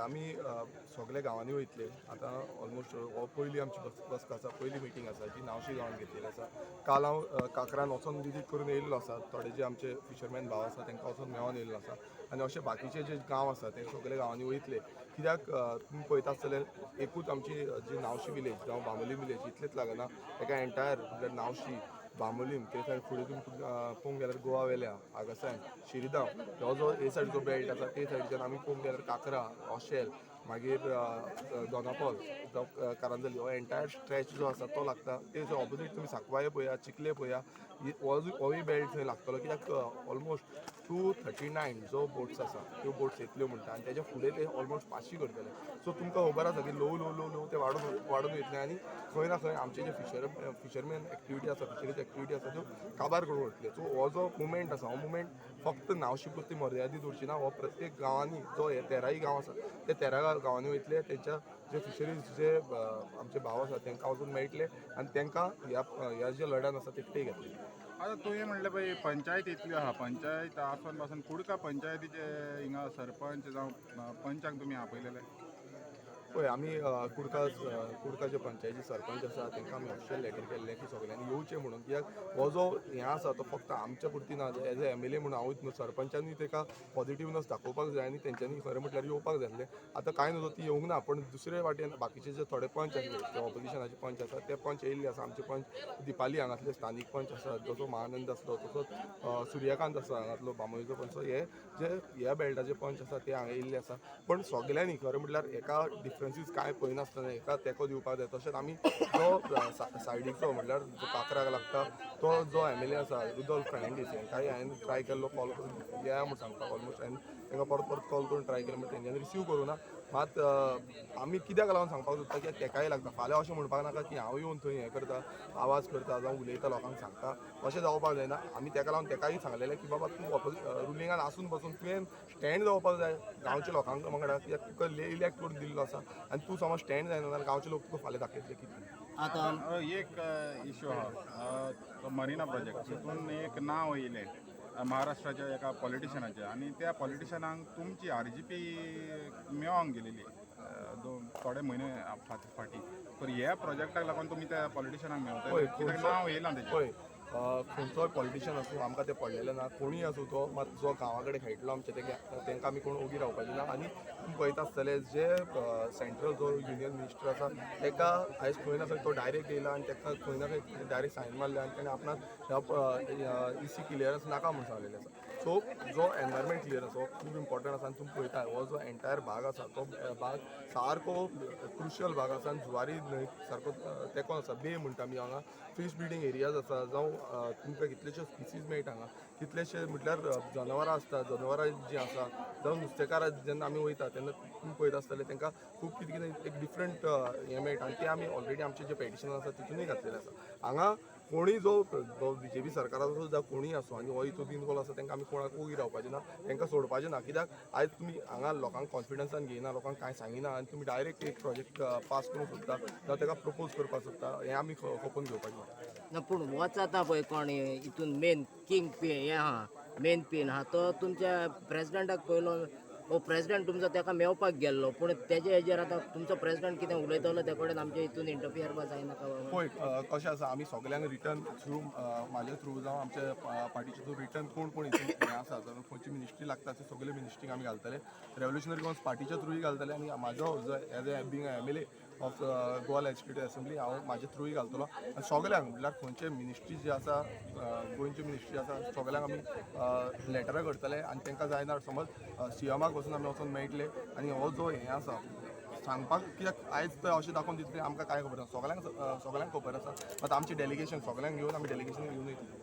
आमी सगळे गांवांनी वयतले आतां ऑलमोस्ट हो पयली आमची बसका आसा, पयली मिटींग आसा जी नावशी गांवांत घेतलेली आसा. काल हांव काकरान वचून विजीट करून येयल्लो आसा. थोडे जे आमचे फिशरमॅन भाव आसा तांकां वचून मेळोन येयल्लो आसा आनी अशे बाकीचे जे गांव आसा ते सगळे गांवांनी वयतले. कित्याक तुमी पळयता आसतले एकूच आमची जी नावशी विलेज जावं बांबोली विलेज इतलेच लागना, एका एंटायर म्हणल्यार नावशी बांबोलीम ते सायड फुडें तुमी पळोवंक गेल्यार गोवा वेल्या आगासाय शिरगांव हो जो हे सायडीचो बेल्ट आसा ते सायडीच्यान आमी पळोवंक गेल्यार काकरा ऑशेल मागीर दोनापावल जावं कारांजली हो एंटायर स्ट्रेच जो आसा तो लागता. तेजे ऑपोजीट तुमी सांकवाळे पळया, चिखले पळया, होय बेल्ट थंय लागतलो. कित्याक ऑलमोस्ट 239 जो बोट्स आसा त्यो बोट्स येतल्यो म्हणटा आनी तेज्या फुडें ते ऑलमोस्ट 500 करतले. सो तुमकां खबर आसा की ल्हव ल्हव ल्हव ल्हव ते वाडून वयतले आनी खंय ना खंय आमचे जे फिशरमॅन एक्टिविटी आसा, फिशरीज एक्टिविटी आसा त्यो काबार करून वतले. सो हो जो मुवमेंट आसा हो मुवमेंट फक्त नावशी पुरती मर्यादीत उरची ना, हो प्रत्येक गांवांनी जो हे 13 गांव आसा ते 13 गांवांनी वयतले. तेंच्या जे फिशरीज जे आमचे भाव आसा तांकां वचून मेळटले आनी तांकां ह्या ज्या लढ्यान आसा ते एकठांय घेतले. आता तुवें म्हणलें पळय पंचायत इतल्यो आहा, पंचायत आसून पासून कुडका पंचायतीचे हिंगा सरपंच जावं पंचाक तुमी आपयलेले? पळय आमी कुडका जे पंचायती सरपंच आसा तांकां आमी ऑफिशियल लेटर केल्लें की सगळ्यांनी येवचें म्हणून. कित्याक हो जो हें आसा तो फक्त आमच्या पुरती ना, एज अ MLA म्हणून हांवूच न्हू, सरपंचांनी ताका पॉझिटिव्हनस दाखोवपाक जाय आनी तेंच्यांनी खरें म्हटल्यार येवपाक जाय आसलें. आतां कांय नजो ती येवंक ना, पण दुसरे वाटेन बाकीचे जे थोडे पंच आसले जे ऑपोजिशनाचे पंच आसा ते पंच येयल्ले आसा. आमचे पंच दिपाली हांगासले स्थानीक पंच आसा, जसो महानंद आसलो तसोच सूर्यकांत आसा हांगासलो बांबोलीचो पंच. हे जे ह्या बेल्टाचे पंच आसा ते हांगा येयल्ले आसा. पण सगळ्यांनी खरें म्हटल्यार एका डिफरन्सीस कांय पळयनासतना एका तेंको दिवपाक जाय. तशेंच आमी जो सायडीचो म्हटल्यार जो काकराक लागता तो जो MLA आसा रुदोल्फ फेर्नांडीस हांकांय हांवें ट्राय केल्लो कॉल करून या म्हूण सांगपाक. ऑलमोस्ट हांवें तांकां परत परत कॉल करून ट्राय केलो, बट तेंच्यांनी रिसीव करूं ना. मात आमी कित्याक लागून सांगपाक सोदता की तेकाय लागता. फाल्यां अशें म्हणपाक नाका की हांव येवन थंय हें करता, आवाज करता जावं उलयता लोकांक सांगता, अशें जावपाक जायना. आमी तेका लागून तेकाय सांगलेलें की बाबा तूं रुलिंगान आसून पासून तुवें स्टँड जावपाक जाय गांवच्या लोकांक वांगडा. कित्याक तुका इलॅक्ट करून दिल्लो आसा आनी तूं समज स्टँड जायना जाल्यार गांवचे लोक तुका फाल्यां दाखयतले कितें. आता एक इश्यू आहा तो मरिना प्रोजेक्ट, तितून एक नांव येयलें महाराष्ट्राच्या एका पॉलिटिशनाचें आनी त्या पॉलिटिशनाक तुमची RGP मेळोंक गेलेली थोडे म्हयने फाटीं. तर ह्या प्रोजेक्टाक लागून तुमी त्या पॉलिटिशनाक मेळटले कित्याक नांव येयलां तेजें. पळय खंयचोय पॉलिटिशियन आसूं आमकां ते पडलेले ना. कोणूय आसूं तो मात जो गांवा कडेन खेळटलो आमचे तांकां आमी कोण ओगी रावपाचे ना. आनी तुमी पळयता आसतले जे सेंट्रल जो युनियन मिनिस्टर आसा ताका आयज खंय ना खंय तो डायरेक्ट येयला आनी ताका खंय ना खंय डायरेक्ट सायन मारल्या आनी ताणें आपणाक EC क्लियरन्स नाका म्हणून सांगलेलें आसा. सो जो एनवायरमेंट क्लियरन्स हो खूब इम्पॉर्टंट आसा. आनी तुमी पळयता हो जो एंटायर भाग आसा तो भाग सारको क्रुशियल भाग आसा आनी जुवारी न्हंय सारको तेंकोन आसा. बे म्हणटा आमी हांगा फीश ब्रिडींग एरियाज आसा जावं तुमकां कितलेशे स्पिसीज मेळटा हांगा. कितलेशे म्हटल्यार जनावरां आसता, जनावरां जीं आसा जावं नुस्तेकार जेन्ना आमी वयता तेन्ना तुमी पळयता आसतले तांकां खूब कितें कितें एक डिफरंट हें मेळटा आनी तें आमी ऑलरेडी आमचे जे पेटिशन आसा तितूनय घातलेलें आसा. हांगा कोणूय जो BJP सरकाराचो जावं कोणूय आसूं आनी हो हितून इनवॉल्व आसा तांकां आमी कोणाक ओगी रावपाचें ना, तांकां सोडपाचें ना. कित्याक आयज तुमी हांगा लोकांक कॉन्फिडन्सान घेयना, लोकांक कांय सांगिना आनी तुमी डायरेक्ट एक प्रोजेक्ट पास करूंक सोदता जावं ताका प्रपोज करपाक सोदता, हें आमी खपोवन घेवपाचें ना. ना पूण वच आतां पळय कोण हितून मेन किंग पी हें आहा मेन पीन आहा तो तुमच्या प्रेसिडेंटाक पयलो हो प्रेसिडेंट तुमचो ताका मेवपाक गेल्लो, पूण तेजे हेजेर आतां तुमचो प्रेसिडेंट कितें उलयतलो ते कडेन आमच्या हितून इंटरफियर बा जायनाका? पळय कशें आसा आमी सगल्यांक रिटर्न थ्रू म्हाजे थ्रू जावं आमच्या पार्टीचे थ्रू रिटर्न कोण कोण हें आसा जाल्यार खंयची मिनिस्ट्री लागता ते सगळे मिनिस्ट्रीक आमी घालतले. रेव्होल्युशनरी कॉन्स पार्टीच्या थ्रूय घालतले आनी म्हाजो as a being MLA of Goa legislative assembly हांव म्हाजे थ्रूय घालतलो. आनी सगल्यांक म्हटल्यार खंयचे मिनिस्ट्री जी आसा गोंयची मिनिस्ट्री आसा सगल्यांक आमी लेटरां करतले आनी तांकां जायना समज CMाक वचून आमी वचून मेळटले. आनी हो जो हें आसा सांगपाक कित्याक आयज तर अशें दाखोवन दितले आमकां कांय खबर ना, सगल्यांक खबर आसा. मात आमचें डेलिगेशन सगल्यांक घेवन आमी डेलिगेशन घेवन वयतले.